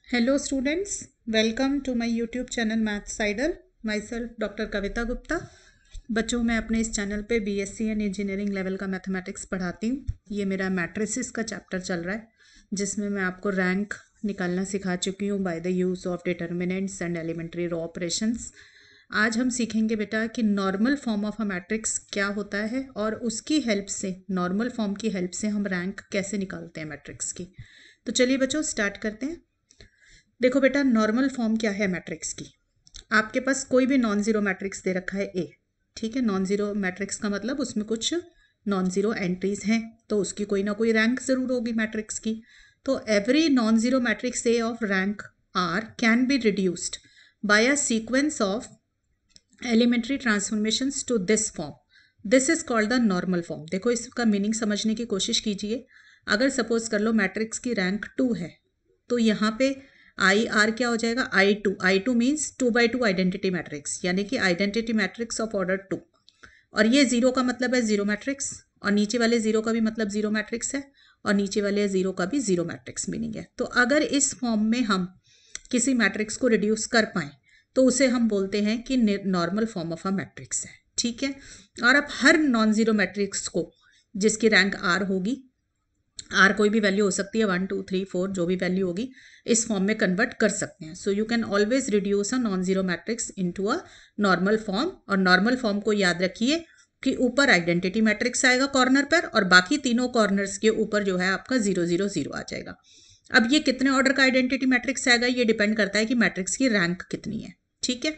Hello students, welcome to my YouTube channel Maths Idol. Myself doctor Kavita Gupta. बच्चों मैं अपने इस चैनल पे बीएससी एंड इंजीनियरिंग लेवल का मैथमेटिक्स पढ़ाती हूँ. ये मेरा मैट्रिसेस का चैप्टर चल रहा है जिसमें मैं आपको रैंक निकालना सिखा चुकी हूँ by the use of determinants and elementary row operations. आज हम सीखेंगे बेटा कि normal form of a matrix क्या होता है और उसकी हेल्प से, नॉर्मल फॉर्म की हेल्प से हम रैंक कैसे निकालते हैं मैट्रिक्स की. तो चलिए बच्चों स्टार्ट करते हैं. देखो बेटा, नॉर्मल फॉर्म क्या है मैट्रिक्स की. आपके पास कोई भी नॉन ज़ीरो मैट्रिक्स दे रखा है ए. ठीक है, नॉन ज़ीरो मैट्रिक्स का मतलब उसमें कुछ नॉन ज़ीरो एंट्रीज हैं तो उसकी कोई ना कोई रैंक ज़रूर होगी मैट्रिक्स की. तो every non zero matrix A of rank R can be reduced by a sequence of elementary transformations to this form. This is called the normal form. देखो इसका मीनिंग समझने की कोशिश कीजिए. अगर सपोज कर लो मैट्रिक्स की रैंक 2 है तो यहाँ पे आई आर क्या हो जाएगा, I two means 2x2 identity matrix, यानी कि आइडेंटिटी मैट्रिक्स ऑफ ऑर्डर 2. और ये जीरो का मतलब है जीरो मैट्रिक्स, और नीचे वाले जीरो का भी मतलब जीरो मैट्रिक्स है, और नीचे वाले जीरो का भी जीरो मैट्रिक्स मीनिंग है. तो अगर इस फॉर्म में हम किसी मैट्रिक्स को रिड्यूस कर पाएँ तो उसे हम बोलते हैं कि normal form of a matrix है. ठीक है, और आप हर नॉन जीरो मैट्रिक्स को जिसकी रैंक आर होगी, आर कोई भी वैल्यू हो सकती है, 1 2 3 4 जो भी वैल्यू होगी, इस फॉर्म में कन्वर्ट कर सकते हैं. So you can always reduce a non zero matrix into a normal form. और नॉर्मल फॉर्म को याद रखिए कि ऊपर आइडेंटिटी मैट्रिक्स आएगा कॉर्नर पर, और बाकी तीनों कॉर्नर्स के ऊपर जो है आपका 0 0 0 आ जाएगा. अब ये कितने ऑर्डर का आइडेंटिटी मैट्रिक्स आएगा ये डिपेंड करता है कि मैट्रिक्स की रैंक कितनी है. ठीक है,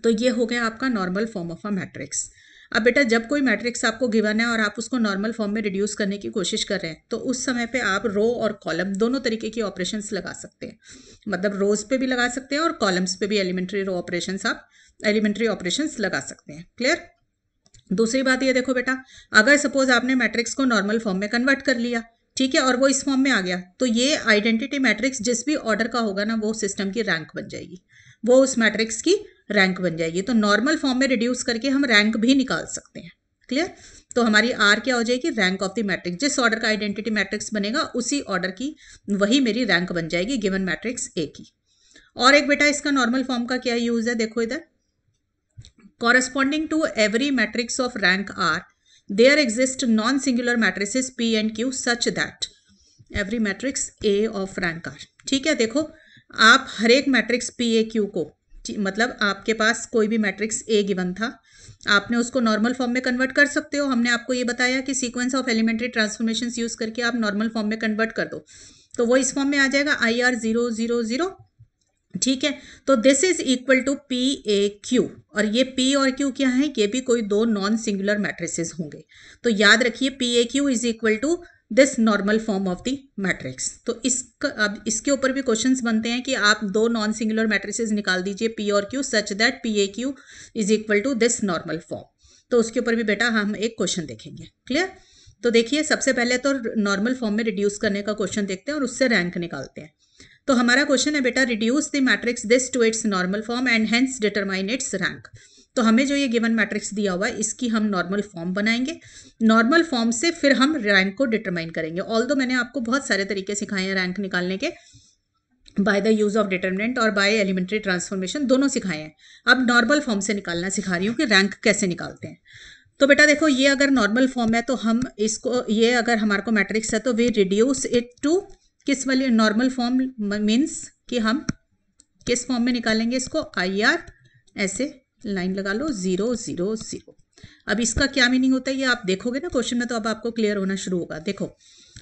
तो ये हो गया आपका normal form of a matrix. अब बेटा जब कोई मैट्रिक्स आपको गिवन है और आप उसको नॉर्मल फॉर्म में रिड्यूस करने की कोशिश कर रहे हैं तो उस समय पे आप रो और कॉलम दोनों तरीके की ऑपरेशंस लगा सकते हैं. मतलब रोज पे भी लगा सकते हैं और कॉलम्स पे भी एलिमेंट्री रो ऑपरेशंस, आप एलिमेंट्री ऑपरेशंस लगा सकते हैं. क्लियर. दूसरी बात ये देखो बेटा, अगर सपोज आपने मैट्रिक्स को नॉर्मल फॉर्म में कन्वर्ट कर लिया, ठीक है, और वो इस फॉर्म में आ गया, तो ये आइडेंटिटी मैट्रिक्स जिस भी ऑर्डर का होगा ना वो सिस्टम की रैंक बन जाएगी, वो उस मैट्रिक्स की रैंक बन जाएगी. तो नॉर्मल फॉर्म में रिड्यूस करके हम रैंक भी निकाल सकते हैं. क्लियर. तो हमारी आर क्या हो जाएगी, रैंक ऑफ द मैट्रिक्स. जिस ऑर्डर का आइडेंटिटी मैट्रिक्स बनेगा उसी ऑर्डर की वही मेरी रैंक बन जाएगी गिवन मैट्रिक्स ए की. और एक बेटा इसका नॉर्मल फॉर्म का क्या यूज है, देखो इधर. Corresponding to every matrix of rank R, there exist non-singular matrices P and Q such that every matrix A of rank R. ठीक है, देखो आप हर एक मैट्रिक्स P A Q को, मतलब आपके पास कोई भी मैट्रिक्स A गिवन था, आपने उसको नॉर्मल फॉर्म में कन्वर्ट कर सकते हो. हमने आपको ये बताया कि sequence of elementary transformations use करके आप नॉर्मल फॉर्म में कन्वर्ट कर दो तो वो इस फॉर्म में आ जाएगा IR 0 0 0. ठीक है, तो this is equal to P A Q. और ये पी और क्यू क्या है, ये भी कोई दो नॉन सिंगुलर मैट्रिसेस होंगे. तो याद रखिए P A Q is equal to this normal form of the matrix. तो इसका अब इसके ऊपर भी क्वेश्चंस बनते हैं कि आप दो नॉन सिंगुलर मैट्रिसेस निकाल दीजिए पी और Q such that P A Q is equal to this normal form. तो उसके ऊपर भी बेटा हम एक क्वेश्चन देखेंगे. क्लियर. तो देखिए सबसे पहले तो नॉर्मल फॉर्म में रिड्यूस करने का क्वेश्चन देखते हैं और उससे रैंक निकालते हैं. तो हमारा क्वेश्चन है बेटा, reduce the matrix this to its normal form and hence determine its rank. तो हमें जो ये गिवन मैट्रिक्स दिया हुआ है इसकी हम नॉर्मल फॉर्म बनाएंगे. नॉर्मल फॉर्म से फिर हम रैंक को डिटरमाइन करेंगे. ऑल्दो मैंने आपको बहुत सारे तरीके सिखाए हैं रैंक निकालने के, by the use of determinant और बाय एलिमेंट्री ट्रांसफॉर्मेशन दोनों सिखाए हैं. अब नॉर्मल फॉर्म से निकालना सिखा रही हूँ कि रैंक कैसे निकालते हैं. तो बेटा देखो ये अगर नॉर्मल फॉर्म है तो हम इसको, ये अगर हमारे को मैट्रिक्स है तो वी रिड्यूस इट टू किस वाली नॉर्मल फॉर्म, मीन्स कि हम किस फॉर्म में निकालेंगे इसको, आई आर, ऐसे लाइन लगा लो 0 0 0. अब इसका क्या मीनिंग होता है ये आप देखोगे ना क्वेश्चन में तो अब आपको क्लियर होना शुरू होगा. देखो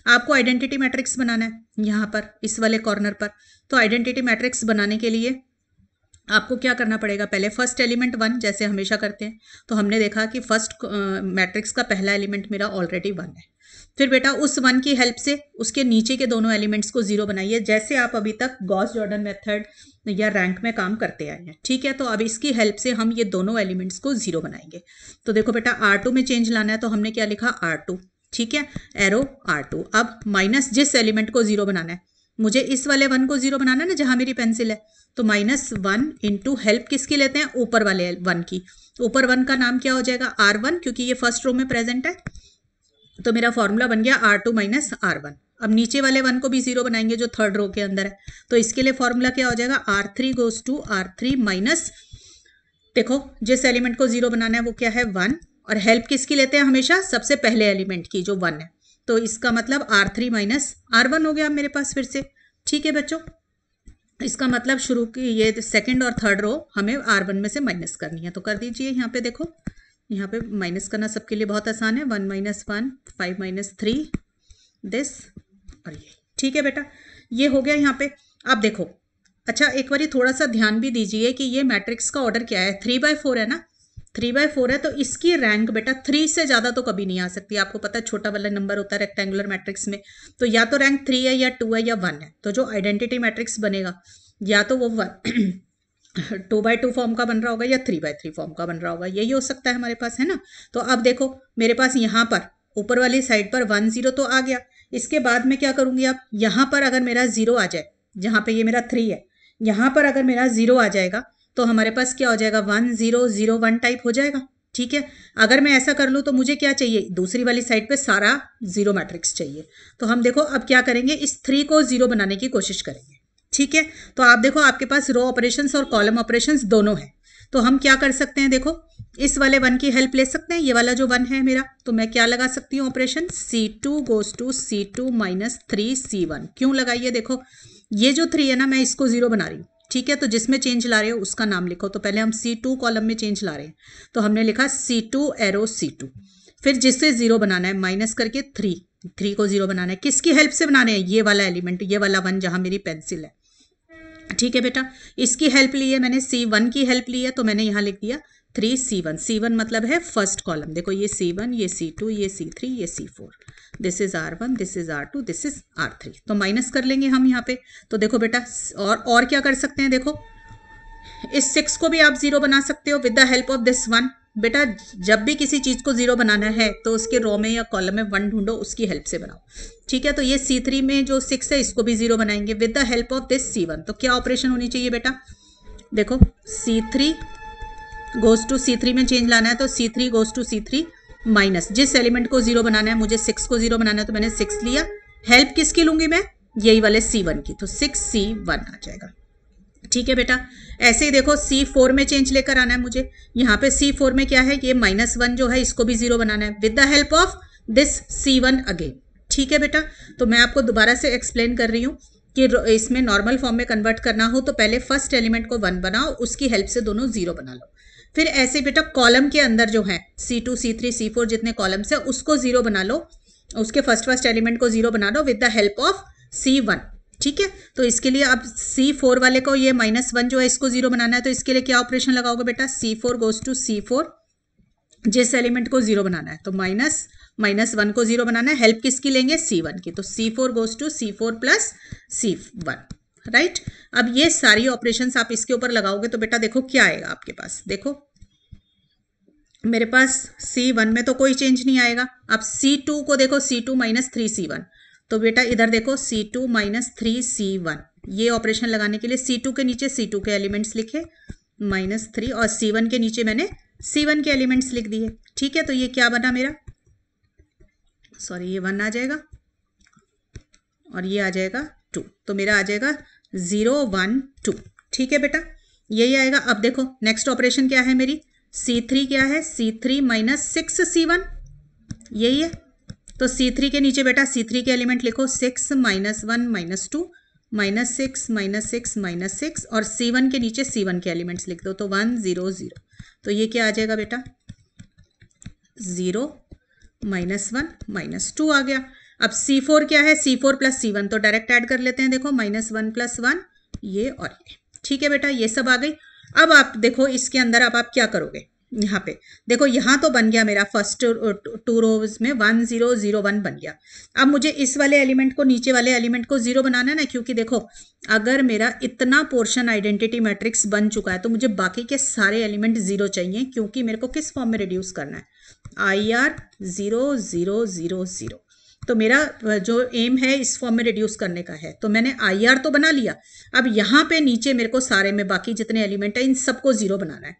आपको आइडेंटिटी मैट्रिक्स बनाना है यहाँ पर इस वाले कॉर्नर पर. तो आइडेंटिटी मैट्रिक्स बनाने के लिए आपको क्या करना पड़ेगा, पहले फर्स्ट एलिमेंट 1 जैसे हमेशा करते हैं. तो हमने देखा कि फर्स्ट मैट्रिक्स का पहला एलिमेंट मेरा ऑलरेडी 1 है. फिर बेटा उस 1 की हेल्प से उसके नीचे के दोनों एलिमेंट्स को 0 बनाइए, जैसे आप अभी तक गॉस जॉर्डन मेथड या रैंक में काम करते आए हैं. ठीक है, तो अब इसकी हेल्प से हम ये दोनों एलिमेंट्स को 0 बनाएंगे. तो देखो बेटा R2 में चेंज लाना है तो हमने क्या लिखा, R2. ठीक है, एरो R2. अब माइनस जिस एलिमेंट को 0 बनाना है, मुझे इस वाले 1 को 0 बनाना है ना जहां मेरी पेंसिल है, तो -1 इंटू हेल्प किसकी लेते हैं, ऊपर वाले 1 की. ऊपर 1 का नाम क्या हो जाएगा, R1, क्योंकि ये फर्स्ट रो में प्रेजेंट है. तो मेरा फॉर्मूला बन गया R2 - R1. अब नीचे वाले 1 को भी 0 बनाएंगे जो थर्ड रो के अंदर है, तो इसके लिए फॉर्मूला क्या हो जाएगा, R3 goes to R3 minus, देखो जिस एलिमेंट को 0 बनाना है वो क्या है 1, और हेल्प किसकी लेते हैं हमेशा, सबसे पहले एलिमेंट की जो 1 है, तो इसका मतलब R3 माइनस R1 हो गया मेरे पास फिर से। ठीक है बच्चों, इसका मतलब शुरू की ये सेकंड और थर्ड रो हमें R1 में से माइनस करनी है, तो कर दीजिए। यहाँ पे देखो, यहाँ पे माइनस करना सबके लिए बहुत आसान है, 1 माइनस 1, 5 माइनस 3 दिस, और ये ठीक है बेटा, ये हो गया यहाँ पे। अब देखो, अच्छा एक बारी थोड़ा सा ध्यान भी दीजिए कि ये मैट्रिक्स का ऑर्डर क्या है, 3/4 है ना, 3/4 है, तो इसकी रैंक बेटा 3 से ज़्यादा तो कभी नहीं आ सकती। आपको पता है छोटा वाला नंबर होता है रेक्टेंगुलर मैट्रिक्स में, तो या तो रैंक 3 है या 2 है या 1 है, तो जो आइडेंटिटी मैट्रिक्स बनेगा या तो वो 2/2 फॉर्म का बन रहा होगा या 3/3 फॉर्म का बन रहा होगा, यही हो सकता है हमारे पास, है ना। तो अब देखो मेरे पास यहाँ पर ऊपर वाली साइड पर 1 0 तो आ गया, इसके बाद में क्या करूँगी, अब यहाँ पर अगर मेरा 0 आ जाए, जहाँ पे ये मेरा 3 है, यहाँ पर अगर मेरा 0 आ जाएगा तो हमारे पास क्या हो जाएगा, 1 0 0 1 टाइप हो जाएगा। ठीक है, अगर मैं ऐसा कर लूँ तो मुझे क्या चाहिए, दूसरी वाली साइड पे सारा 0 मैट्रिक्स चाहिए। तो हम देखो अब क्या करेंगे, इस 3 को 0 बनाने की कोशिश करेंगे। ठीक है, तो आप देखो आपके पास रो ऑपरेशंस और कॉलम ऑपरेशंस दोनों हैं, तो हम क्या कर सकते हैं, देखो इस वाले 1 की हेल्प ले सकते हैं, ये वाला जो 1 है मेरा, तो मैं क्या लगा सकती हूँ operation, C2 goes to C2 minus 3 C1। क्यों लगाइए, देखो ये जो 3 है ना, मैं इसको 0 बना रही हूँ। ठीक है, तो जिसमें चेंज ला रहे हो उसका नाम लिखो, तो पहले हम C2 कॉलम में चेंज ला रहे हैं, तो हमने लिखा C2 एरो C2, फिर जिससे 0 बनाना है माइनस करके 3 को 0 बनाना है, किसकी हेल्प से बनाने हैं, ये वाला एलिमेंट, ये वाला 1 जहाँ मेरी पेंसिल है। ठीक है बेटा, इसकी हेल्प ली है मैंने, C1 की हेल्प ली है, तो मैंने यहाँ लिख दिया 3 C1। C1 मतलब है फर्स्ट कॉलम, देखो ये C1, ये C2, ये C3, ये C4, this is R1, this is R2, this is R3, तो माइनस कर लेंगे हम यहाँ पे। तो देखो बेटा, और क्या कर सकते हैं, देखो इस 6 को भी आप 0 बना सकते हो with the help of this 1। बेटा जब भी किसी चीज को 0 बनाना है तो उसके रो में या कॉलम में 1 ढूंढो, उसकी हेल्प से बनाओ। ठीक है, तो ये C3 में जो 6 है इसको भी 0 बनाएंगे with the help of this C1। तो क्या ऑपरेशन होनी चाहिए बेटा, देखो C3 गोज टू C3 में चेंज लाना है, तो C3 goes to C3 minus, जिस एलिमेंट को 0 बनाना है, मुझे 6 को 0 बनाना है, तो मैंने 6 लिया, हेल्प किसकी लूंगी मैं, यही वाले C1 की, तो 6C1 आ जाएगा। ठीक है बेटा, ऐसे ही देखो C4 में चेंज लेकर आना है मुझे, यहाँ पे C4 में क्या है, ये -1 जो है इसको भी 0 बनाना है with the help of this C1 again. ठीक है बेटा, तो मैं आपको दोबारा से एक्सप्लेन कर रही हूँ कि इसमें नॉर्मल फॉर्म में कन्वर्ट करना हो तो पहले फर्स्ट एलिमेंट को 1 बनाओ, उसकी हेल्प से दोनों 0 बना लो। फिर ऐसे बेटा कॉलम के अंदर जो है C2 C3 C4 जितने कॉलम्स है उसको 0 बना लो, उसके फर्स्ट एलिमेंट को 0 बना लो with the help of C1। ठीक है, तो इसके लिए अब C4 वाले को ये -1 जो है इसको 0 बनाना है, तो इसके लिए क्या ऑपरेशन लगाओगे बेटा, C4 गोज टू C4, जिस एलिमेंट को 0 बनाना है, तो -1 को 0 बनाना है, हेल्प किसकी लेंगे, C1 की, तो C4 goes to C4 plus C1। Right, अब ये सारी ऑपरेशंस आप इसके ऊपर लगाओगे तो बेटा देखो क्या आएगा आपके पास, देखो मेरे पास C1 में तो कोई चेंज नहीं आएगा। अब C2 को देखो, C2 माइनस 3C1, तो बेटा इधर देखो C2 माइनस 3C1, ये ऑपरेशन लगाने के लिए C2 के नीचे C2 के एलिमेंट्स लिखे -3, और C1 के नीचे मैंने C1 के एलिमेंट्स लिख दिए। ठीक है, तो ये क्या बना मेरा, सॉरी ये 1 आ जाएगा और ये आ जाएगा 2, तो मेरा आ जाएगा 0 1 2। ठीक है बेटा, यही आएगा। अब देखो नेक्स्ट ऑपरेशन क्या है मेरी, C3 क्या है, C3 माइनस 6C1, यही है, तो C3 के नीचे बेटा C3 के एलिमेंट लिखो, 6 -1 -2 -6 -6 -6, और C1 के नीचे C1 के एलिमेंट्स लिख दो, तो 1 0 0, तो ये क्या आ जाएगा बेटा 0 -1 -2 आ गया। अब C4 क्या है, C4 प्लस C1, तो डायरेक्ट ऐड कर लेते हैं, देखो -1 + 1 ये और ये। ठीक है बेटा, ये सब आ गई। अब आप देखो इसके अंदर अब आप क्या करोगे, यहाँ पे देखो यहाँ तो बन गया मेरा फर्स्ट 2 रोज में 1 0 0 1 बन गया। अब मुझे इस वाले एलिमेंट को, नीचे वाले एलिमेंट को 0 बनाना है ना, क्योंकि देखो अगर मेरा इतना पोर्शन आइडेंटिटी मैट्रिक्स बन चुका है तो मुझे बाकी के सारे एलिमेंट 0 चाहिए, क्योंकि मेरे को किस फॉर्म में रिड्यूस करना है, IR 0 0 0 0, तो मेरा जो एम है इस फॉर्म में रिड्यूस करने का है, तो मैंने IR तो बना लिया। अब यहाँ पे नीचे मेरे को सारे में बाकी जितने एलिमेंट है इन सबको 0 बनाना है।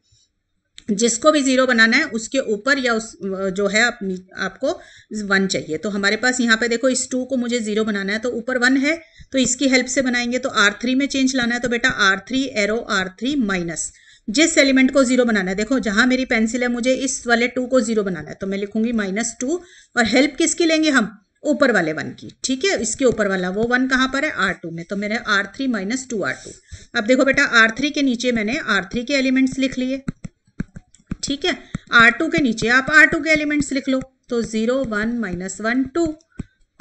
जिसको भी जीरो बनाना है उसके ऊपर या उस जो है आपको 1 चाहिए। तो हमारे पास यहाँ पे देखो इस 2 को मुझे जीरो बनाना है तो ऊपर 1 है, तो इसकी हेल्प से बनाएंगे। तो R3 में चेंज लाना है तो बेटा R3 एरो R3 माइनस जिस एलिमेंट को जीरो बनाना है, देखो जहां मेरी पेंसिल है मुझे इस वाले 2 को जीरो बनाना है तो मैं लिखूंगी -2 और हेल्प किसकी लेंगे हम, ऊपर वाले 1 की। ठीक है, इसके ऊपर वाला वो 1 कहां पर है, R2 में, तो मेरे R3 - 2R2। अब देखो बेटा R3 के नीचे मैंने R3 के एलिमेंट्स लिख लिए। ठीक है, R2 के नीचे आप R2 के एलिमेंट्स लिख लो, तो 0 1 -1 2।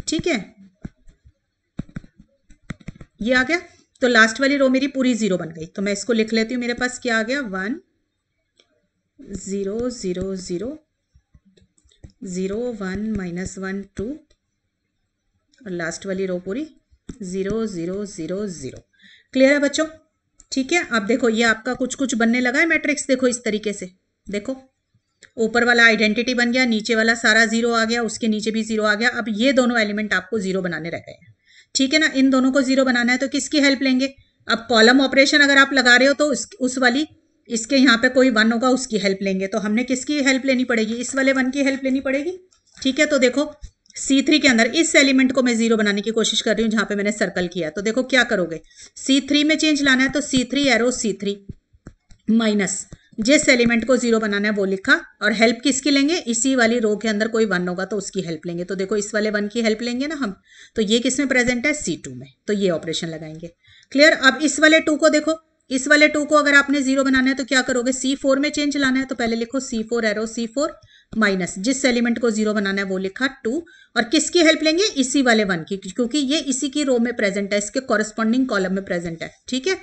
ठीक है, ये आ गया। तो लास्ट वाली रो मेरी पूरी जीरो बन गई, तो मैं इसको लिख लेती हूँ। मेरे पास क्या आ गया, 1 0 0 0 0 1 -1 2 और लास्ट वाली रो पूरी 0 0 0 0। क्लियर है बच्चों? ठीक है, अब देखो ये आपका कुछ कुछ बनने लगा है मैट्रिक्स। देखो इस तरीके से, देखो ऊपर वाला आइडेंटिटी बन गया, नीचे वाला सारा जीरो आ गया, उसके नीचे भी जीरो आ गया। अब ये दोनों एलिमेंट आपको जीरो बनाने रह गए हैं। ठीक है ना, इन दोनों को जीरो बनाना है तो किसकी हेल्प लेंगे, अब कॉलम ऑपरेशन अगर आप लगा रहे हो तो उस वाली इसके यहाँ पे कोई 1 होगा उसकी हेल्प लेंगे। तो हमने किसकी हेल्प लेनी पड़ेगी, इस वाले 1 की हेल्प लेनी पड़ेगी। ठीक है, तो देखो C3 के अंदर इस एलिमेंट को मैं जीरो बनाने की कोशिश कर रही हूँ जहां पे मैंने सर्कल किया। तो देखो क्या करोगे, C3 में चेंज लाना है तो C3 एरो C3 माइनस जिस एलिमेंट को जीरो बनाना है वो लिखा, और हेल्प किसकी लेंगे, इसी वाली रो के अंदर कोई 1 होगा तो उसकी हेल्प लेंगे। तो देखो इस वाले 1 की हेल्प लेंगे ना हम, तो ये किस में प्रेजेंट है, C2 में, तो ये ऑपरेशन लगाएंगे। क्लियर? अब इस वाले 2 को देखो, इस वाले 2 को अगर आपने जीरो बनाना है तो क्या करोगे, C4 में चेंज लाना है तो पहले लिखो C4 एरो C4 माइनस जिस एलिमेंट को जीरो बनाना है वो लिखा 2, और किसकी हेल्प लेंगे, इसी वाले 1 की, क्योंकि ये इसी की रो में प्रेजेंट है, इसके कॉरेस्पॉन्डिंग कॉलम में प्रेजेंट है। ठीक है,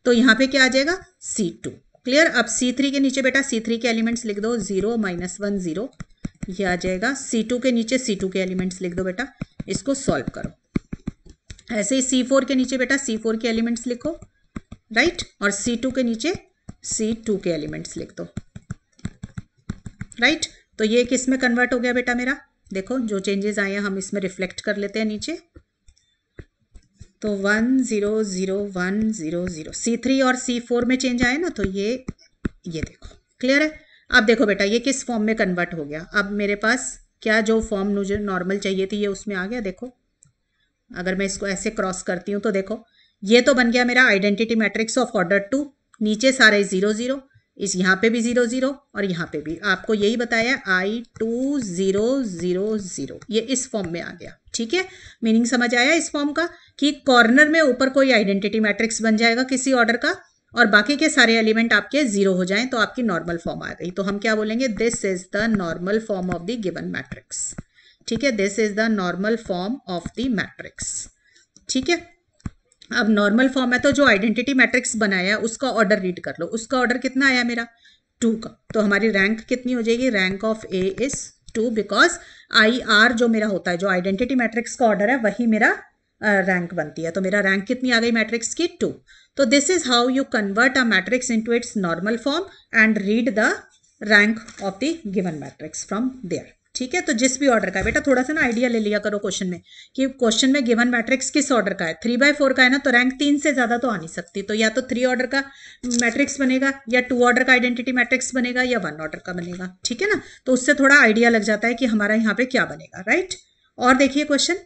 तो यहाँ पे क्या आ जाएगा, C2। क्लियर? अब C3 के नीचे बेटा C3 के एलिमेंट्स लिख दो, 0 -1 0, ये आ जाएगा। C2 के नीचे C2 के एलिमेंट्स लिख दो बेटा, इसको सॉल्व करो। ऐसे ही C4 के नीचे बेटा C4 के एलिमेंट्स लिखो, राइट, और C2 के नीचे C2 के एलिमेंट्स लिख दो, राइट। तो ये किस में कन्वर्ट हो गया बेटा मेरा, देखो जो चेंजेस आए हैं हम इसमें रिफ्लेक्ट कर लेते हैं नीचे। तो 1 0 0 1 0 0 C3 और C4 में चेंज आए ना, तो ये देखो क्लियर है। अब देखो बेटा ये किस फॉर्म में कन्वर्ट हो गया, अब मेरे पास क्या जो फॉर्म मुझे नॉर्मल चाहिए थी ये उसमें आ गया। देखो अगर मैं इसको ऐसे क्रॉस करती हूँ तो देखो ये तो बन गया मेरा आइडेंटिटी मैट्रिक्स ऑफ ऑर्डर 2, नीचे सारे 0 0, इस यहाँ पे भी 0 0 और यहाँ पे भी। आपको यही बताया I2 0 0 0, ये इस फॉर्म में आ गया। ठीक है, मीनिंग समझ आया इस फॉर्म का, कि कॉर्नर में ऊपर कोई आइडेंटिटी मैट्रिक्स बन जाएगा किसी ऑर्डर का और बाकी के सारे एलिमेंट आपके जीरो हो जाएं तो आपकी नॉर्मल फॉर्म आ गई। तो हम क्या बोलेंगे, this is the normal form of the given matrix. ठीक है, this is the normal form of the matrix. ठीक है, अब नॉर्मल फॉर्म है तो जो आइडेंटिटी मैट्रिक्स बनाया उसका ऑर्डर रीड कर लो। उसका ऑर्डर कितना आया मेरा, 2 का। तो हमारी रैंक कितनी हो जाएगी, rank of A is 2, because IR जो मेरा होता है, जो आइडेंटिटी मैट्रिक्स का ऑर्डर है वही मेरा रैंक बनती है। तो मेरा रैंक कितनी आ गई मैट्रिक्स की, 2। तो this is how you convert a matrix into its normal form and read the rank of the given matrix from there. ठीक है, तो जिस भी ऑर्डर का है बेटा, थोड़ा सा ना आइडिया ले लिया करो क्वेश्चन में, कि क्वेश्चन में गिवन मैट्रिक्स किस ऑर्डर का है। 3/4 का है ना, तो रैंक 3 से ज्यादा तो आ नहीं सकती। तो या तो 3 ऑर्डर का मैट्रिक्स बनेगा, या 2 ऑर्डर का आइडेंटिटी मैट्रिक्स बनेगा, या 1 ऑर्डर का बनेगा। ठीक है ना, तो उससे थोड़ा आइडिया लग जाता है कि हमारा यहाँ पे क्या बनेगा, राइट। और देखिए क्वेश्चन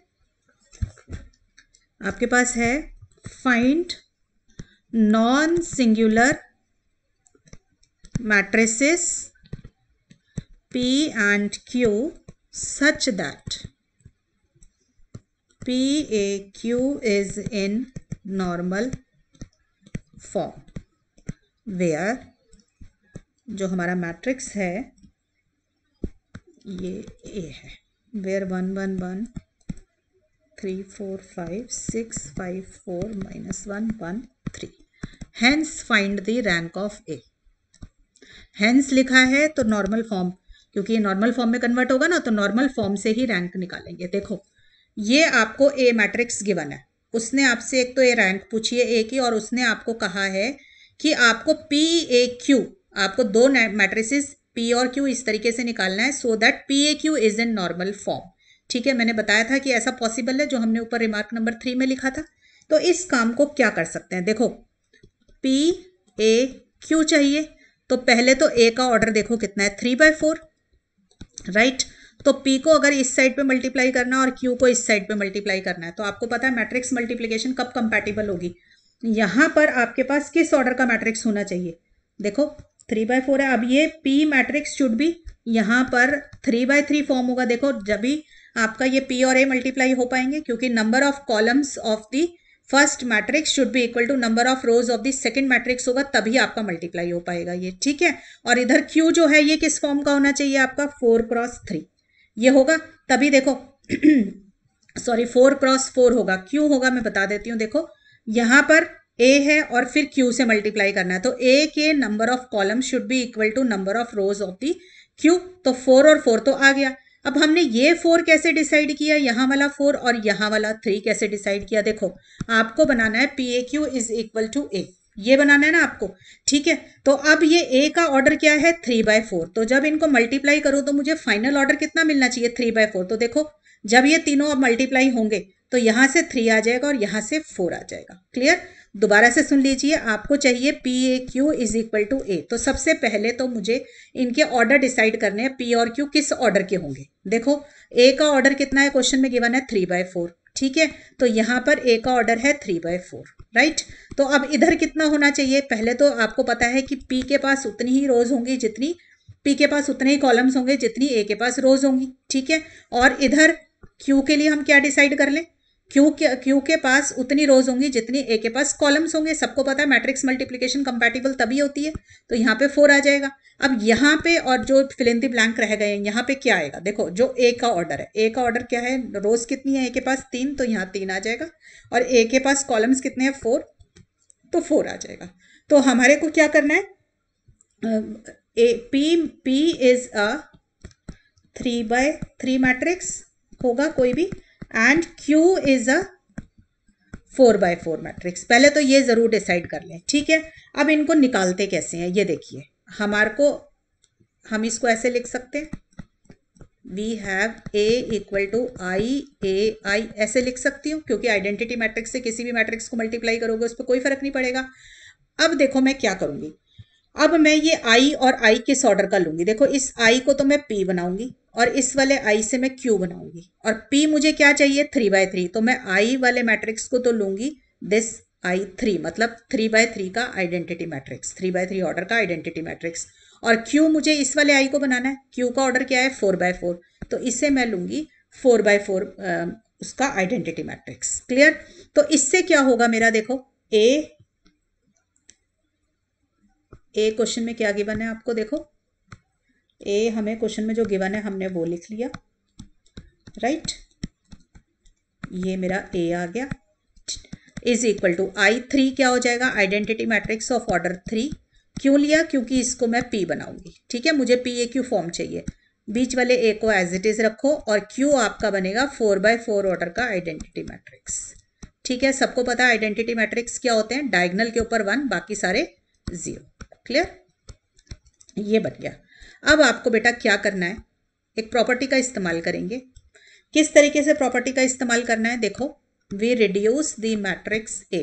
आपके पास है, find non singular matrices P and Q such that PAQ is in normal form, where जो हमारा मैट्रिक्स है ये A है, where 1 1 1 3 4 5 6 5 4 -1 1 3, hence find the rank of A। hence लिखा है तो नॉर्मल फॉर्म, क्योंकि ये नॉर्मल फॉर्म में कन्वर्ट होगा ना, तो नॉर्मल फॉर्म से ही रैंक निकालेंगे। देखो ये आपको ए मैट्रिक्स गिवन है, उसने आपसे एक तो ये रैंक पूछी है ए की, और उसने आपको कहा है कि आपको PAQ, आपको 2 मैट्रिसेस P और Q इस तरीके से निकालना है, so that PAQ is in normal form. ठीक है, मैंने बताया था कि ऐसा पॉसिबल है, जो हमने ऊपर रिमार्क नंबर 3 में लिखा था। तो इस काम को क्या कर सकते हैं, देखो PAQ चाहिए तो पहले तो ए का ऑर्डर देखो कितना है, 3/4, राइट। तो पी को अगर इस साइड पे मल्टीप्लाई करना है और क्यू को इस साइड पे मल्टीप्लाई करना है, तो आपको पता है मैट्रिक्स मल्टीप्लिकेशन कब कंपैटिबल होगी, यहां पर आपके पास किस ऑर्डर का मैट्रिक्स होना चाहिए, देखो 3/4 है। अब ये पी मैट्रिक्स शुड भी यहाँ पर 3/3 फॉर्म होगा, देखो जब भी आपका ये पी और ए मल्टीप्लाई हो पाएंगे, क्योंकि number of columns of the first matrix should be equal to number of rows of the second matrix होगा, तभी आपका मल्टीप्लाई हो पाएगा ये, ठीक है। और इधर क्यू जो है ये किस फॉर्म का होना चाहिए आपका, 4x3 ये होगा, तभी देखो सॉरी 4x4 होगा, क्यों होगा मैं बता देती हूँ। देखो यहां पर ए है और फिर क्यू से मल्टीप्लाई करना है, तो ए के number of column should be equal to number of rows of the Q, तो 4 और 4 तो आ गया। अब हमने ये 4 कैसे डिसाइड किया, यहाँ वाला 4 और यहाँ वाला 3 कैसे डिसाइड किया, देखो आपको बनाना है p A Q is equal to A, ये बनाना है ना आपको, ठीक है। तो अब ये ए का ऑर्डर क्या है, 3/4, तो जब इनको मल्टीप्लाई करो तो मुझे फाइनल ऑर्डर कितना मिलना चाहिए, 3/4। तो देखो जब ये तीनों अब मल्टीप्लाई होंगे तो यहां से 3 आ जाएगा और यहां से 4 आ जाएगा, क्लियर। दोबारा से सुन लीजिए, आपको चाहिए p A Q is equal to A, तो सबसे पहले तो मुझे इनके ऑर्डर डिसाइड करने हैं, पी और क्यू किस ऑर्डर के होंगे। देखो ए का ऑर्डर कितना है, क्वेश्चन में गिवन है 3/4, ठीक है। तो यहाँ पर ए का ऑर्डर है 3/4, राइट। तो अब इधर कितना होना चाहिए, पहले तो आपको पता है कि पी के पास उतनी ही रोज होंगी जितनी, पी के पास उतने ही कॉलम्स होंगे जितनी ए के पास रोज होंगी, ठीक है। और इधर क्यू के लिए हम क्या डिसाइड कर लें, क्यू के पास उतनी रोज होंगी जितनी ए के पास कॉलम्स होंगे, सबको पता है मैट्रिक्स मल्टीप्लिकेशन कंपैटिबल तभी होती है, तो यहाँ पे 4 आ जाएगा। अब यहाँ पे और जो फिल इन द ब्लैंक रह गए यहाँ पे क्या आएगा, देखो जो ए का ऑर्डर है, ए का ऑर्डर क्या है, रोज कितनी है ए के पास 3, तो यहाँ 3 आ जाएगा, और ए के पास कॉलम्स कितने हैं 4, तो 4 आ जाएगा। तो हमारे को क्या करना है, पी इज अ 3/3 मैट्रिक्स होगा कोई भी, and Q is a 4/4 matrix, पहले तो ये जरूर डिसाइड कर लें, ठीक है। अब इनको निकालते कैसे हैं, ये देखिए, हमारे को हम इसको ऐसे लिख सकते हैं, we have A equal to I ऐसे लिख सकती हूँ, क्योंकि आइडेंटिटी मैट्रिक्स से किसी भी मैट्रिक्स को मल्टीप्लाई करोगे उस पर कोई फर्क नहीं पड़ेगा। अब देखो मैं क्या करूंगी, अब मैं ये I और I किस ऑर्डर का लूंगी, देखो इस I को तो मैं P बनाऊंगी और इस वाले I से मैं Q बनाऊंगी, और P मुझे क्या चाहिए 3/3, तो मैं I वाले मैट्रिक्स को तो लूंगी दिस I3, मतलब 3/3 का आइडेंटिटी मैट्रिक्स, 3/3 ऑर्डर का आइडेंटिटी मैट्रिक्स। और Q मुझे इस वाले I को बनाना है, Q का ऑर्डर क्या है 4/4, तो इसे मैं लूंगी 4/4 उसका आइडेंटिटी मैट्रिक्स, क्लियर। तो इससे क्या होगा मेरा, देखो ए क्वेश्चन में क्या गिवन है आपको, देखो ए हमें क्वेश्चन में जो गिवन है हमने वो लिख लिया, राइट। ये मेरा ए आ गया, इज इक्वल टू I3 क्या हो जाएगा, आइडेंटिटी मैट्रिक्स ऑफ ऑर्डर 3, क्यों लिया, क्योंकि इसको मैं P बनाऊंगी, ठीक है। मुझे पी ए क्यू फॉर्म चाहिए, बीच वाले ए को एज इट इज रखो, और क्यू आपका बनेगा 4/4 ऑर्डर का आइडेंटिटी मैट्रिक्स, ठीक है। सबको पता है आइडेंटिटी मैट्रिक्स क्या होते हैं, डायगोनल के ऊपर 1 बाकी सारे 0, क्लियर, ये बन गया। अब आपको बेटा क्या करना है, एक प्रॉपर्टी का इस्तेमाल करेंगे। किस तरीके से प्रॉपर्टी का इस्तेमाल करना है, देखो we reduce the matrix A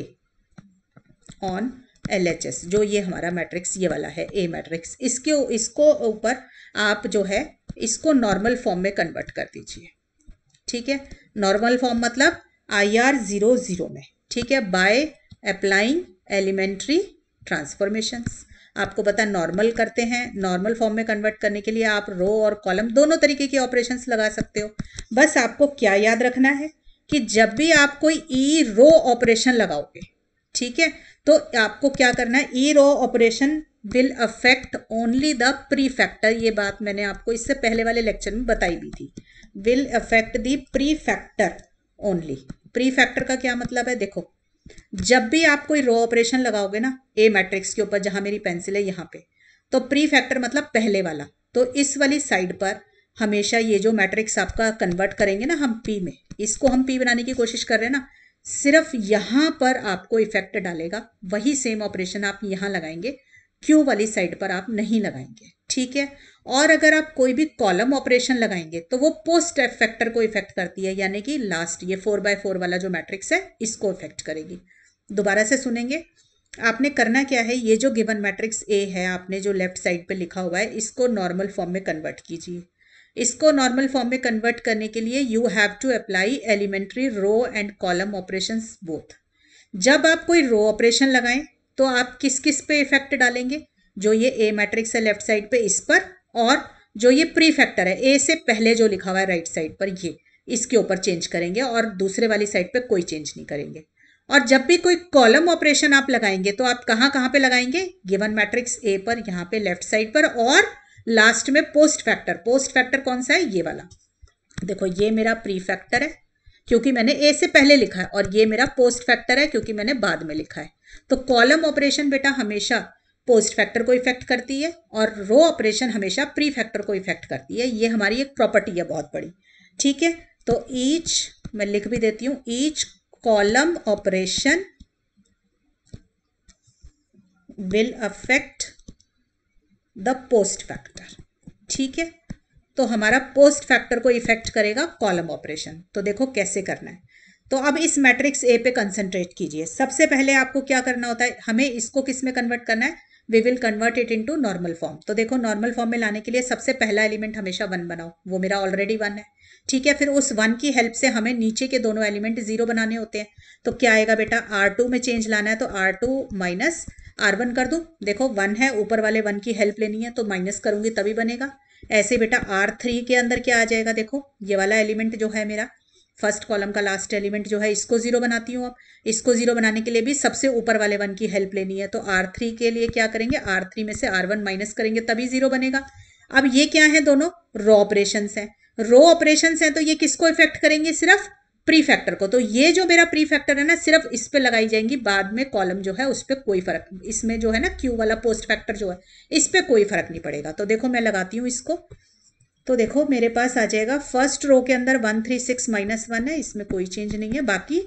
on LHS, जो ये हमारा मैट्रिक्स ये वाला है ए मैट्रिक्स, इसको ऊपर आप जो है इसको नॉर्मल फॉर्म में कन्वर्ट कर दीजिए, ठीक है। नॉर्मल फॉर्म मतलब IR 0 में, ठीक है, बाय अप्लाइंग एलिमेंट्री ट्रांसफॉर्मेशंस। आपको पता नॉर्मल करते हैं, नॉर्मल फॉर्म में कन्वर्ट करने के लिए आप रो और कॉलम दोनों तरीके के ऑपरेशंस लगा सकते हो। बस आपको क्या याद रखना है कि जब भी आप कोई ई रो ऑपरेशन लगाओगे, ठीक है, तो आपको क्या करना है, E row operation will affect only the pre factor, ये बात मैंने आपको इससे पहले वाले लेक्चर में बताई भी थी, will affect the pre factor only. Pre factor का क्या मतलब है, देखो जब भी आप कोई रो ऑपरेशन लगाओगे ना ए मैट्रिक्स के ऊपर, जहां मेरी पेंसिल है यहाँ पे, तो प्री फैक्टर मतलब पहले वाला, तो इस वाली साइड पर हमेशा ये जो मैट्रिक्स आपका कन्वर्ट करेंगे ना हम पी में, इसको हम पी बनाने की कोशिश कर रहे हैं ना, सिर्फ यहां पर आपको इफेक्ट डालेगा, वही सेम ऑपरेशन आप यहां लगाएंगे, क्यू वाली साइड पर आप नहीं लगाएंगे, ठीक है। और अगर आप कोई भी कॉलम ऑपरेशन लगाएंगे तो वो पोस्ट फैक्टर को इफेक्ट करती है, यानी कि लास्ट ये 4/4 वाला जो मैट्रिक्स है इसको इफेक्ट करेगी। दोबारा से सुनेंगे, आपने करना क्या है, ये जो गिवन मैट्रिक्स ए है आपने जो लेफ्ट साइड पे लिखा हुआ है, इसको नॉर्मल फॉर्म में कन्वर्ट कीजिए। इसको नॉर्मल फॉर्म में कन्वर्ट करने के लिए you have to apply elementary row and column operations both. जब आप कोई रो ऑपरेशन लगाएं तो आप किस किस पे इफेक्ट डालेंगे, जो ये ए मैट्रिक्स है लेफ्ट साइड पे इस पर, और जो ये प्री फैक्टर है ए से पहले जो लिखा हुआ है राइट साइड पर, ये इसके ऊपर चेंज करेंगे और दूसरे वाली साइड पे कोई चेंज नहीं करेंगे। और जब भी कोई कॉलम ऑपरेशन आप लगाएंगे तो आप कहाँ कहाँ पे लगाएंगे, गिवन मैट्रिक्स ए पर, यहाँ पे लेफ्ट साइड पर, और लास्ट में पोस्ट फैक्टर। पोस्ट फैक्टर कौन सा है, ये वाला। देखो ये मेरा प्री फैक्टर है क्योंकि मैंने ए से पहले लिखा है, और ये मेरा पोस्ट फैक्टर है क्योंकि मैंने बाद में लिखा है। तो कॉलम ऑपरेशन बेटा हमेशा पोस्ट फैक्टर को इफेक्ट करती है और रो ऑपरेशन हमेशा प्री फैक्टर को इफेक्ट करती है। ये हमारी एक प्रॉपर्टी है बहुत बड़ी, ठीक है। तो ईच, मैं लिख भी देती हूं, each column operation will affect the post factor, ठीक है। तो हमारा पोस्ट फैक्टर को इफेक्ट करेगा कॉलम ऑपरेशन। तो देखो कैसे करना है। तो अब इस मैट्रिक्स ए पे कंसंट्रेट कीजिए। सबसे पहले आपको क्या करना होता है, हमें इसको किस में कन्वर्ट करना है, we will convert it into normal form. तो देखो नॉर्मल फॉर्म में लाने के लिए सबसे पहला एलिमेंट हमेशा 1 बनाओ, वो मेरा ऑलरेडी 1 है, ठीक है। फिर उस 1 की हेल्प से हमें नीचे के दोनों एलिमेंट 0 बनाने होते हैं। तो क्या आएगा बेटा, R2 में चेंज लाना है, तो R2 माइनस R1 कर दूं। देखो 1 है, ऊपर वाले 1 की हेल्प लेनी है तो माइनस करूंगी तभी बनेगा। ऐसे बेटा R3 के अंदर क्या आ जाएगा, देखो ये वाला एलिमेंट जो है मेरा फर्स्ट कॉलम का लास्ट एलिमेंट जो है, इसको 0 बनाती हूँ। अब इसको 0 बनाने के लिए भी सबसे ऊपर वाले 1 की हेल्प लेनी है। तो R3 के लिए क्या करेंगे, R3 में से R1 माइनस करेंगे तभी 0 बनेगा। अब ये क्या है, दोनों रो ऑपरेशंस हैं। रो ऑपरेशंस हैं तो ये किसको इफेक्ट करेंगे, सिर्फ प्री फैक्टर को। तो ये जो मेरा प्री फैक्टर है ना, सिर्फ इस पे लगाई जाएंगी, बाद में कॉलम जो है उस पर कोई फर्क, इसमें जो है ना क्यू वाला पोस्ट फैक्टर जो है, इस पर कोई फर्क नहीं पड़ेगा। तो देखो मैं लगाती हूँ इसको। तो देखो मेरे पास आ जाएगा फर्स्ट रो के अंदर 1 3 6 -1 है, इसमें कोई चेंज नहीं है। बाकी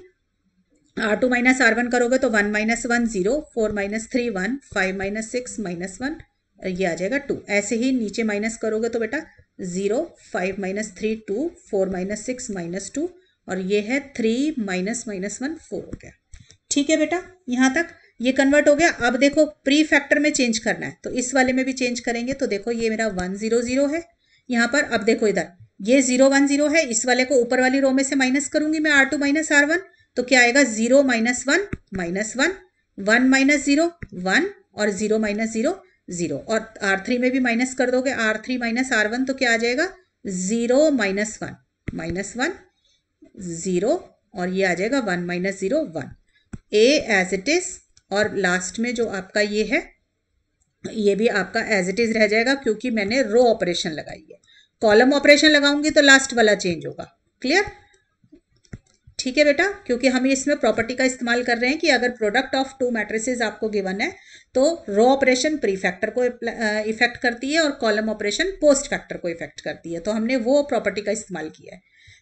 R2 माइनस R1 करोगे तो 1 -1 0, 4 - 3 1, 5 - 6 -1, ये आ जाएगा 2। ऐसे ही नीचे माइनस करोगे तो बेटा 0, 5 - 3 2, 4 - 6 -2, और ये है 3 -1 4 हो गया, ठीक है बेटा। यहाँ तक ये कन्वर्ट हो गया। अब देखो प्री फैक्टर में चेंज करना है तो इस वाले में भी चेंज करेंगे। तो देखो ये मेरा 1 0 0 है यहाँ पर। अब देखो इधर ये 0 1 0 है, इस वाले को ऊपर वाली रो में से माइनस करूंगी मैं, R2 माइनस R1, तो क्या आएगा 0 - 1 -1, 1 - 0 1, और 0 - 0 0, और R3 में भी माइनस कर दोगे, R3 माइनस R1, तो क्या आ जाएगा 0 - 1 -1 0, और ये आ जाएगा 1 - 0 1, ए एज इट इज। और लास्ट में जो आपका ये है, ये भी आपका एज इट इज रह जाएगा क्योंकि मैंने रो ऑपरेशन लगाई है। कॉलम ऑपरेशन लगाऊंगी तो लास्ट वाला चेंज होगा, क्लियर, ठीक है बेटा। क्योंकि हम इसमें प्रॉपर्टी का इस्तेमाल कर रहे हैं कि अगर प्रोडक्ट ऑफ 2 मैट्रिसेस आपको गिवन है तो रो ऑपरेशन प्री फैक्टर को इफेक्ट करती है और कॉलम ऑपरेशन पोस्ट फैक्टर को इफेक्ट करती है। तो हमने वो प्रॉपर्टी का इस्तेमाल किया है,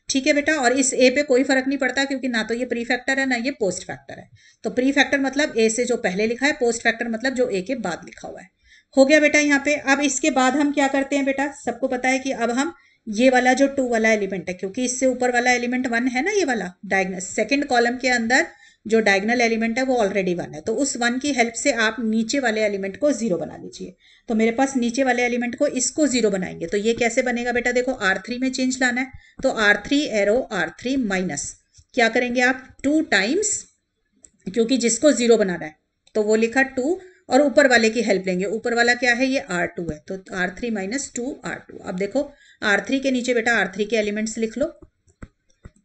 ठीक है बेटा। और इस ए पे कोई फर्क नहीं पड़ता क्योंकि ना तो ये प्री फैक्टर है ना ये पोस्ट फैक्टर है। तो प्री फैक्टर मतलब ए से जो पहले लिखा है, पोस्ट फैक्टर मतलब जो ए के बाद लिखा हुआ है। हो गया बेटा यहाँ पे। अब इसके बाद हम क्या करते हैं बेटा, सबको पता है कि अब हम ये वाला जो 2 वाला एलिमेंट है, क्योंकि इससे ऊपर वाला एलिमेंट 1 है ना, ये वाला डायगनल सेकंड कॉलम के अंदर जो डायगनल एलिमेंट है वो ऑलरेडी 1 है, तो उस 1 की हेल्प से आप नीचे वाले एलिमेंट को 0 बना लीजिए। तो मेरे पास नीचे वाले एलिमेंट को इसको 0 बनाएंगे तो ये कैसे बनेगा बेटा, देखो R3 में चेंज लाना है तो R3 एरो R3 माइनस क्या करेंगे आप 2 टाइम्स, क्योंकि जिसको 0 बनाना है तो वो लिखा 2, और ऊपर वाले की हेल्प लेंगे। ऊपर वाला क्या है, ये R2 है, तो R3 माइनस 2 R2। अब देखो R3 के नीचे बेटा R3 के एलिमेंट्स लिख लो,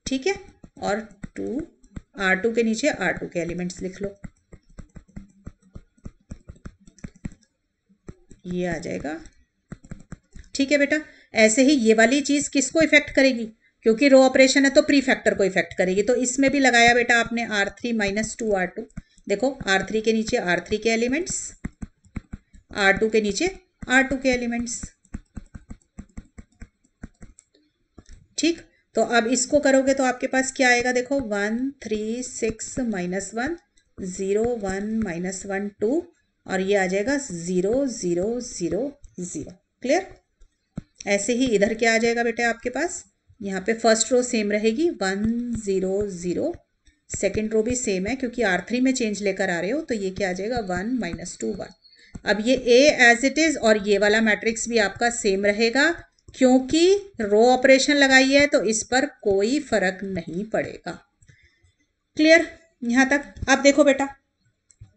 ठीक है, और 2 R2 के नीचे R2 के एलिमेंट्स लिख लो, ये आ जाएगा, ठीक है बेटा। ऐसे ही ये वाली चीज किसको इफेक्ट करेगी, क्योंकि रो ऑपरेशन है तो प्री फैक्टर को इफेक्ट करेगी। तो इसमें भी लगाया बेटा आपने R3 माइनस 2 R2। देखो R3 के नीचे R3 के एलिमेंट्स, R2 के नीचे R2 के एलिमेंट्स, ठीक। तो अब इसको करोगे तो आपके पास क्या आएगा, देखो 1 3 6 -1 0 1 -1 2, और ये आ जाएगा 0 0 0 0, क्लियर। ऐसे ही इधर क्या आ जाएगा बेटा आपके पास, यहाँ पे फर्स्ट रो सेम रहेगी 1 0 0 सेकेंड रो भी सेम है क्योंकि R3 में चेंज लेकर आ रहे हो, तो ये क्या आ जाएगा 1 - 2 1। अब ये A एज इट इज और ये वाला मैट्रिक्स भी आपका सेम रहेगा क्योंकि रो ऑपरेशन लगाई है तो इस पर कोई फर्क नहीं पड़ेगा। क्लियर यहां तक? अब देखो बेटा,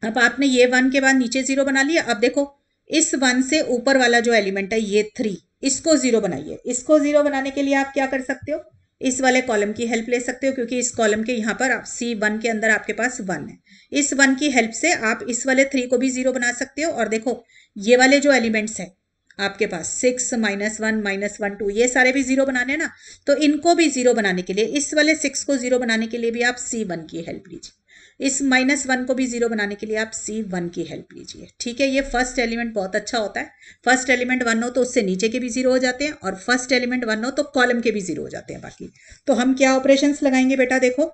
अब आपने ये 1 के बाद नीचे 0 बना लिया। अब देखो इस 1 से ऊपर वाला जो एलिमेंट है ये 3, इसको 0 बनाइए। इसको 0 बनाने के लिए आप क्या कर सकते हो, इस वाले कॉलम की हेल्प ले सकते हो क्योंकि इस कॉलम के यहाँ पर C1 के अंदर आपके पास 1 है। इस 1 की हेल्प से आप इस वाले 3 को भी 0 बना सकते हो। और देखो ये वाले जो एलिमेंट्स हैं आपके पास 6 - 1 - 1 2 ये सारे भी 0 बनाने ना, तो इनको भी 0 बनाने के लिए, इस वाले 6 को 0 बनाने के लिए भी आप C1 की हेल्प लीजिए। इस -1 को भी 0 बनाने के लिए आप C1 की हेल्प लीजिए। ठीक है, ये फर्स्ट एलिमेंट बहुत अच्छा होता है। फर्स्ट एलिमेंट 1 हो तो उससे नीचे के भी 0 हो जाते हैं, और फर्स्ट एलिमेंट 1 हो तो कॉलम के भी 0 हो जाते हैं बाकी। तो हम क्या ऑपरेशंस लगाएंगे बेटा, देखो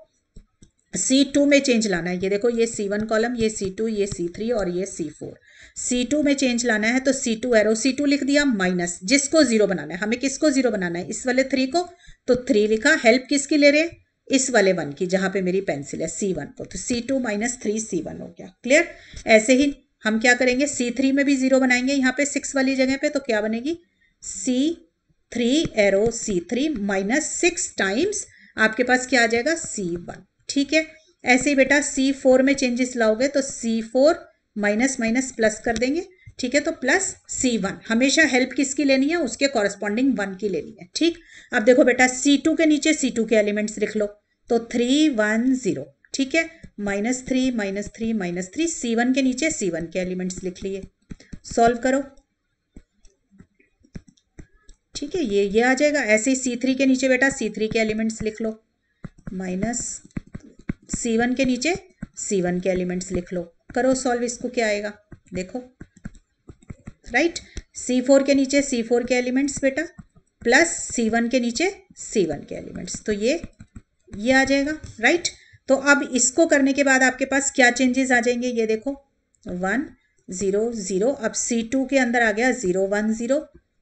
C2 में चेंज लाना है। ये देखो ये C1 कॉलम, ये C2, ये C3 और ये C4। C2 में चेंज लाना है तो C2 एरो C2 लिख दिया माइनस, जिसको 0 बनाना है। हमें किसको 0 बनाना है, इस वाले 3 को, तो 3 लिखा। हेल्प किसकी ले रहे हैं, इस वाले 1 की, जहां पे मेरी पेंसिल है C1 को, तो C2 - 3 C1 हो गया। क्लियर? ऐसे ही हम क्या करेंगे, C3 में भी 0 बनाएंगे यहाँ पे 6 वाली जगह पे, तो क्या बनेगी C3 एरो C3 -6 टाइम्स आपके पास क्या आ जाएगा C1। ठीक है, ऐसे ही बेटा C4 में चेंजेस लाओगे तो C4 माइनस प्लस कर देंगे। ठीक है, तो प्लस C1। हमेशा हेल्प किसकी लेनी है, उसके कॉरेस्पॉन्डिंग 1 की लेनी है। ठीक, अब देखो बेटा C2 के नीचे C2 के एलिमेंट्स लिख लो, तो 3 1 0। ठीक है, -3 - 3 C1 के नीचे C1 के एलिमेंट्स लिख लिए। सॉल्व करो। ठीक है, ये आ जाएगा। ऐसे ही C3 के नीचे बेटा C3 के एलिमेंट्स लिख लो, माइनस C1 के नीचे C1 के एलिमेंट्स लिख लो। करो सॉल्व, इसको क्या आएगा देखो, राइट। C4 के नीचे C4 के एलिमेंट्स बेटा, प्लस C1 के नीचे C1 के एलिमेंट्स, तो ये आ जाएगा, राइट। तो अब इसको करने के बाद आपके पास क्या चेंजेस आ जाएंगे, ये देखो 1 0 0। अब C2 के अंदर आ गया 0 1 0,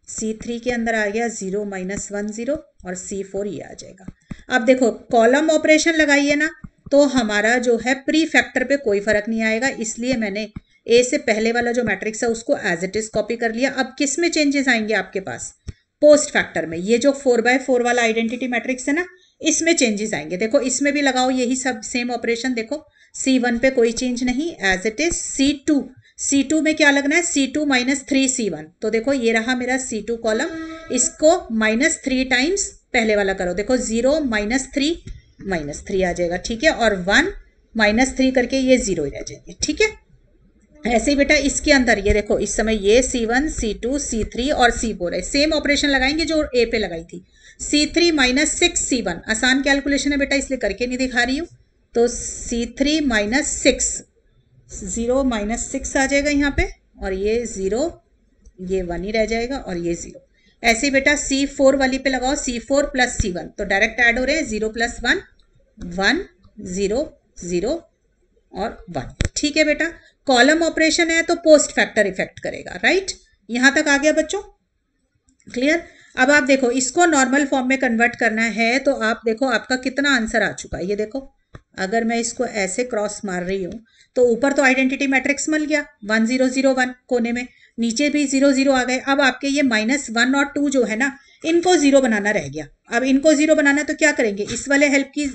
C3 के अंदर आ गया 0 - 1 0, और C4 ये आ जाएगा। अब देखो कॉलम ऑपरेशन लगाइए ना, तो हमारा जो है प्री फैक्टर पे कोई फर्क नहीं आएगा, इसलिए मैंने ए से पहले वाला जो मैट्रिक्स है उसको एज इट इज कॉपी कर लिया। अब किस में चेंजेस आएंगे आपके पास, पोस्ट फैक्टर में। ये जो 4x4 वाला आइडेंटिटी मैट्रिक्स है ना, इसमें चेंजेस आएंगे। देखो इसमें भी लगाओ यही सब सेम ऑपरेशन। देखो C1 पे कोई चेंज नहीं, एज इट इज। C2 में क्या लगना है, C2 - 3 C1। तो देखो ये रहा मेरा C2 कॉलम, इसको -3 टाइम्स पहले वाला करो। देखो 0 - 3 आ जाएगा। ठीक है, और 1 -3 करके ये 0 ही रह जाएंगे। ठीक है, ऐसे ही बेटा इसके अंदर ये देखो, इस समय ये C1 C2 C3 और C4 है। सेम ऑपरेशन लगाएंगे जो ए पे लगाई थी। C3 - 6 C1, आसान कैलकुलेशन है बेटा इसलिए करके नहीं दिखा रही हूँ। तो C3 - 6, 0 - 6 आ जाएगा यहाँ पे, और ये 0, ये 1 ही रह जाएगा, और ये 0। ऐसे ही बेटा C4 वाली पे लगाओ, C4 + C1, तो डायरेक्ट ऐड हो रहे हैं, 0 + 1 1 0 0 और 1। ठीक है बेटा, कॉलम ऑपरेशन है तो पोस्ट फैक्टर इफेक्ट करेगा, राइट। यहां तक आ गया बच्चों, क्लियर। अब आप देखो इसको नॉर्मल फॉर्म में कन्वर्ट करना है, तो आप देखो आपका कितना आंसर आ चुका है। ये देखो अगर मैं इसको ऐसे क्रॉस मार रही हूं तो ऊपर तो आइडेंटिटी मैट्रिक्स मिल गया 1 0 0 1 कोने में, नीचे भी 0 0 आ गए। अब आपके ये -1 और 2 जो है ना, इनको 0 बनाना रह गया। अब इनको 0 बनाना तो क्या करेंगे, इस वाले हेल्प की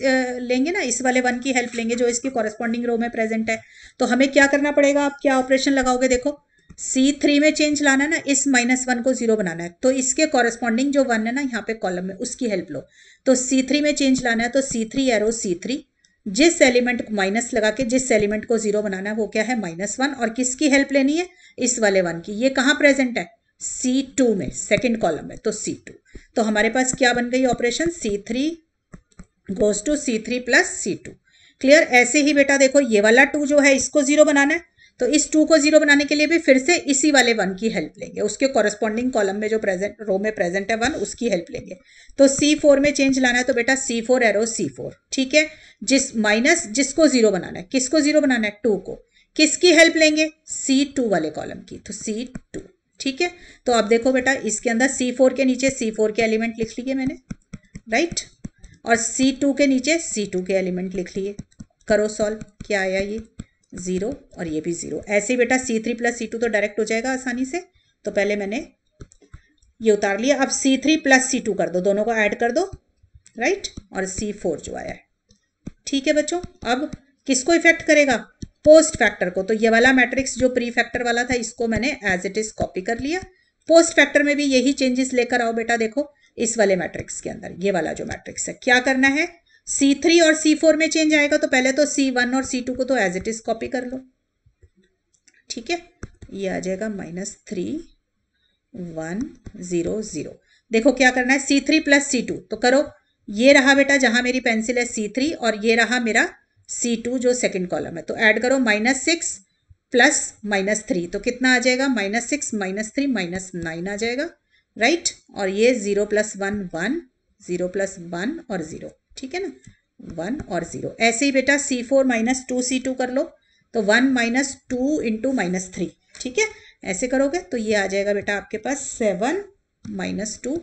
लेंगे ना, इस वाले 1 की हेल्प लेंगे जो इसकी कॉरेस्पॉन्डिंग रो में प्रेजेंट है। तो हमें क्या करना पड़ेगा, आप क्या ऑपरेशन लगाओगे, देखो C3 में चेंज लाना ना, इस -1 को 0 बनाना है, तो इसके कॉरेस्पॉन्डिंग जो 1 है ना यहाँ पे कॉलम में, उसकी हेल्प लो। तो C3 में चेंज लाना है, तो C3 एरो C3, जिस एलिमेंट को माइनस लगा के जिस एलिमेंट को 0 बनाना है वो क्या है -1, और किसकी हेल्प लेनी है, इस वाले 1 की। ये कहाँ प्रेजेंट है, C2 में, सेकेंड कॉलम में, तो C2। तो हमारे पास क्या बन गई operation, C3 goes to C3 + C2। Clear. ऐसे ही बेटा देखो ये वाला 2 जो है इसको 0 बनाना है, तो इस 2 को 0 बनाने के लिए भी फिर से इसी वाले 1 की हेल्प लेंगे, उसके कॉरेस्पॉन्डिंग कॉलम में जो प्रेजेंट रो में प्रेजेंट है 1, उसकी हेल्प लेंगे। तो C4 में चेंज लाना है, तो बेटा C4 एरो C4। ठीक है, जिसको 0 बनाना है, किसको 0 बनाना है, 2 को, किसकी हेल्प लेंगे, C2 वाले कॉलम की, तो C2। ठीक है, तो अब देखो बेटा इसके अंदर C4 के नीचे C4 के एलिमेंट लिख लिए मैंने, राइट, और C2 के नीचे C2 के एलिमेंट लिख लिए। करो सॉल्व, क्या आया ये 0 और ये भी 0। ऐसे ही बेटा C3 + C2 तो डायरेक्ट हो जाएगा आसानी से, तो पहले मैंने ये उतार लिया। अब C3 + C2 कर दो, दोनों को ऐड कर दो, राइट, और C4 जो आया है। ठीक है बच्चों, अब किसको इफेक्ट करेगा, पोस्ट फैक्टर को। तो ये वाला मैट्रिक्स जो प्री फैक्टर वाला था इसको मैंने एज इट इज कॉपी कर लिया। पोस्ट फैक्टर में भी यही चेंजेस लेकर आओ बेटा। देखो इस वाले मैट्रिक्स के अंदर ये वाला जो मैट्रिक्स है, क्या करना है, C3 और C4 में चेंज आएगा, तो पहले तो C1 और C2 को तो एज इट इज कॉपी कर लो। ठीक है, ये आ जाएगा -3 1 0 0। देखो क्या करना है, C3 + C2 तो करो, ये रहा बेटा जहां मेरी पेंसिल है C3 और ये रहा मेरा C2 जो सेकंड कॉलम है, तो ऐड करो -6 + -3 तो कितना आ जाएगा, -6 -3 -9 आ जाएगा, राइट। और ये 0 + 1 1 0 + 1 और 0, ठीक है ना, 1 और 0। ऐसे ही बेटा C4 - 2 C2 कर लो, तो 1 - 2 × -3, ठीक है, ऐसे करोगे तो ये आ जाएगा बेटा आपके पास 7 - 2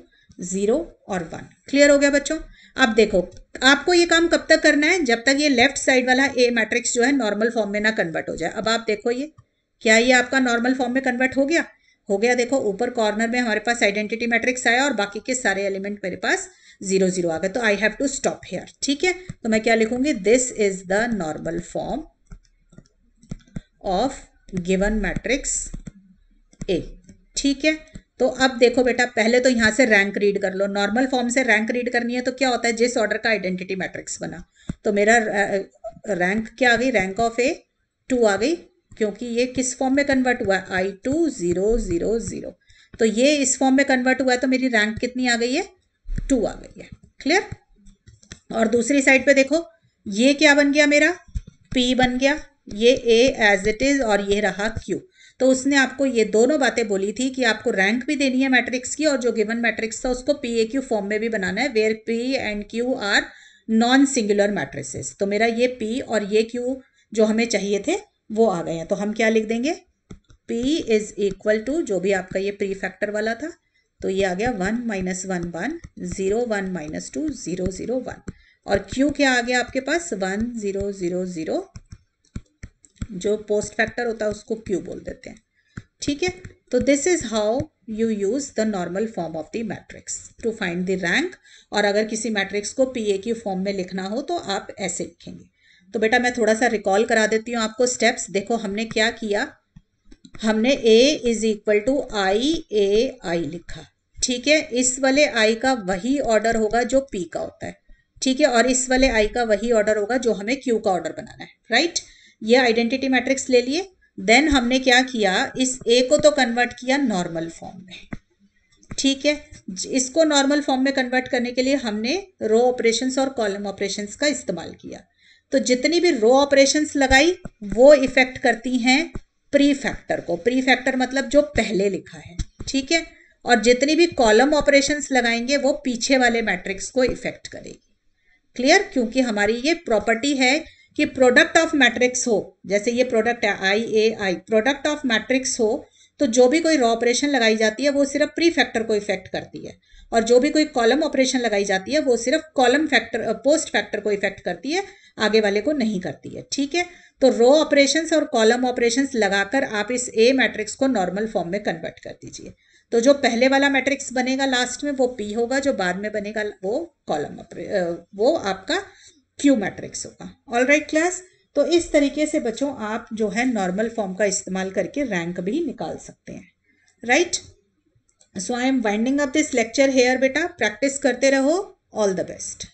0 और 1। क्लियर हो गया बच्चों। अब देखो आपको ये काम कब तक करना है, जब तक ये लेफ्ट साइड वाला ए मैट्रिक्स जो है नॉर्मल फॉर्म में ना कन्वर्ट हो जाए। अब आप देखो ये क्या ये आपका नॉर्मल फॉर्म में कन्वर्ट हो गया, हो गया। देखो ऊपर कॉर्नर में हमारे पास आइडेंटिटी मैट्रिक्स आया और बाकी के सारे एलिमेंट मेरे पास 0 0 आ गए, तो I have to stop here. ठीक है, तो मैं क्या लिखूंगी, this is the normal form of given matrix A. ठीक है, तो अब देखो बेटा पहले तो यहां से रैंक रीड कर लो। नॉर्मल फॉर्म से रैंक रीड करनी है तो क्या होता है, जिस ऑर्डर का आइडेंटिटी मैट्रिक्स बना, तो मेरा रैंक क्या आ गई, रैंक ऑफ ए 2 आ गई, क्योंकि ये किस फॉर्म में कन्वर्ट हुआ है, I2 0 0 0, तो ये इस फॉर्म में कन्वर्ट हुआ है, तो मेरी रैंक कितनी आ गई है, 2 आ गई है। क्लियर। और दूसरी साइड पे देखो ये क्या बन गया, मेरा P बन गया, ये A एज इट इज और ये रहा Q। तो उसने आपको ये दोनों बातें बोली थी कि आपको रैंक भी देनी है मैट्रिक्स की, और जो गिवन मैट्रिक्स था उसको PAQ फॉर्म में भी बनाना है, where P and Q are non singular matrices. तो मेरा ये P और ये Q जो हमें चाहिए थे वो आ गए हैं, तो हम क्या लिख देंगे, P = जो भी आपका ये प्री फैक्टर वाला था, तो ये आ गया 1 - 1 1 0 1 - 2 0 0 1, और Q क्या आ गया आपके पास 1 0 0 0, जो पोस्ट फैक्टर होता है उसको Q बोल देते हैं। ठीक है, तो this is how you use the normal form of the matrix to find the rank. और अगर किसी मैट्रिक्स को PAQ फॉर्म में लिखना हो तो आप ऐसे लिखेंगे। तो बेटा मैं थोड़ा सा रिकॉल करा देती हूँ आपको स्टेप्स। देखो हमने क्या किया, हमने A = I लिखा, ठीक है, इस वाले I का वही ऑर्डर होगा जो P का होता है, ठीक है, और इस वाले I का वही ऑर्डर होगा जो हमें Q का ऑर्डर बनाना है, राइट। ये आइडेंटिटी मैट्रिक्स ले लिए। देन हमने क्या किया, इस A को तो कन्वर्ट किया नॉर्मल फॉर्म में, ठीक है। इसको नॉर्मल फॉर्म में कन्वर्ट करने के लिए हमने रो ऑपरेशंस और कॉलम ऑपरेशंस का इस्तेमाल किया। तो जितनी भी रो ऑपरेशंस लगाई वो इफेक्ट करती हैं प्री फैक्टर को, प्री फैक्टर मतलब जो पहले लिखा है, ठीक है, और जितनी भी कॉलम ऑपरेशंस लगाएंगे वो पीछे वाले मैट्रिक्स को इफेक्ट करेगी। क्लियर, क्योंकि हमारी ये प्रॉपर्टी है कि प्रोडक्ट ऑफ मैट्रिक्स हो, जैसे ये प्रोडक्ट है I प्रोडक्ट ऑफ मैट्रिक्स हो, तो जो भी कोई रॉ ऑपरेशन लगाई जाती है वो सिर्फ प्री फैक्टर को इफेक्ट करती है, और जो भी कोई कॉलम ऑपरेशन लगाई जाती है वो सिर्फ कॉलम फैक्टर पोस्ट फैक्टर को इफेक्ट करती है, आगे वाले को नहीं करती है। ठीक है, तो रो ऑपरेशंस और कॉलम ऑपरेशंस लगाकर आप इस A मैट्रिक्स को नॉर्मल फॉर्म में कन्वर्ट कर दीजिए। तो जो पहले वाला मैट्रिक्स बनेगा लास्ट में वो P होगा, जो बाद में बनेगा वो वो आपका Q मैट्रिक्स होगा। ऑल राइट क्लास, तो इस तरीके से बच्चों आप जो है नॉर्मल फॉर्म का इस्तेमाल करके रैंक भी निकाल सकते हैं, right. So I am winding up this lecture here बेटा, प्रैक्टिस करते रहो, ऑल द बेस्ट।